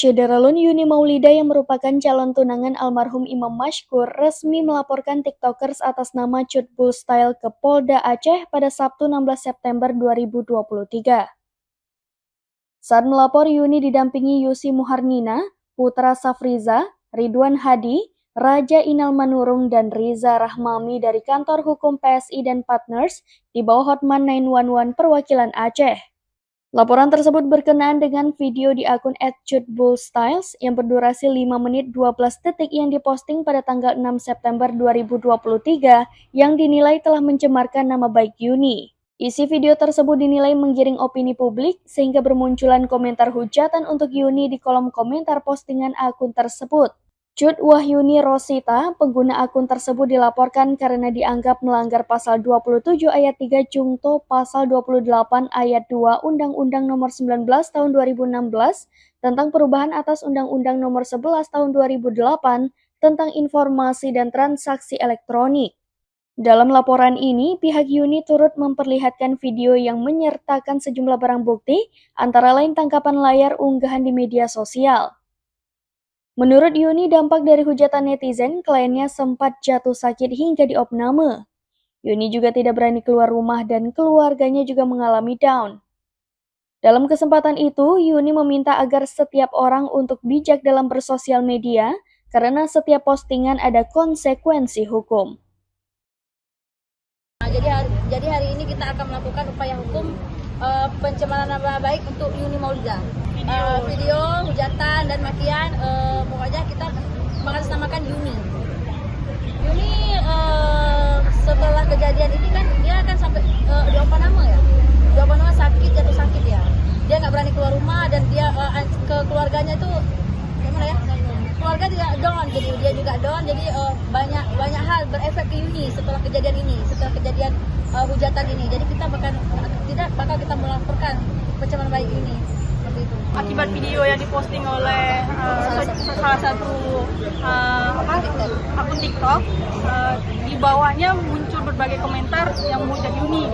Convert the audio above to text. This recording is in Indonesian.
Syederalun Yuni Maulida yang merupakan calon tunangan almarhum Imam Mashkur resmi melaporkan tiktokers atas nama Cutbul Style ke Polda Aceh pada Sabtu 16 September 2023. Saat melapor, Yuni didampingi Yusi Muharnina, Putra Safriza, Ridwan Hadi, Raja Inal Manurung, dan Riza Rahmami dari kantor hukum PSI dan Partners di bawah Hotman 911 perwakilan Aceh. Laporan tersebut berkenaan dengan video di akun @cutbulstyles yang berdurasi 5 menit 12 detik yang diposting pada tanggal 6 September 2023 yang dinilai telah mencemarkan nama baik Yuni. Isi video tersebut dinilai menggiring opini publik sehingga bermunculan komentar hujatan untuk Yuni di kolom komentar postingan akun tersebut. Cut Wahyuni Rosita, pengguna akun tersebut dilaporkan karena dianggap melanggar pasal 27 ayat 3 Jungto pasal 28 ayat 2 Undang-Undang Nomor 19 Tahun 2016 tentang perubahan atas Undang-Undang Nomor 11 Tahun 2008 tentang informasi dan transaksi elektronik. Dalam laporan ini, pihak Yuni turut memperlihatkan video yang menyertakan sejumlah barang bukti, antara lain tangkapan layar unggahan di media sosial. Menurut Yuni, dampak dari hujatan netizen, kliennya sempat jatuh sakit hingga diopname. Yuni juga tidak berani keluar rumah dan keluarganya juga mengalami down. Dalam kesempatan itu, Yuni meminta agar setiap orang untuk bijak dalam bersosial media karena setiap postingan ada konsekuensi hukum. Jadi hari ini kita akan melakukan upaya hukum pencemaran nama baik untuk Yuni Maulida. Video hujatan dan makian, pokoknya kita mengatasnamakan Yuni. Yuni setelah kejadian ini kan dia kan sampai diopanama ya, diopanama sakit, jatuh sakit ya. Dia nggak berani keluar rumah dan dia ke keluarganya itu gimana ya? Keluarga juga down, jadi dia juga down, jadi banyak hal berefek ke Yuni setelah kejadian ini, setelah kejadian hujatan ini. Jadi kita bakal kita melaporkan pencemaran baik ini. Akibat video yang diposting oleh salah satu akun TikTok, di bawahnya muncul berbagai komentar yang menghujat Yuni.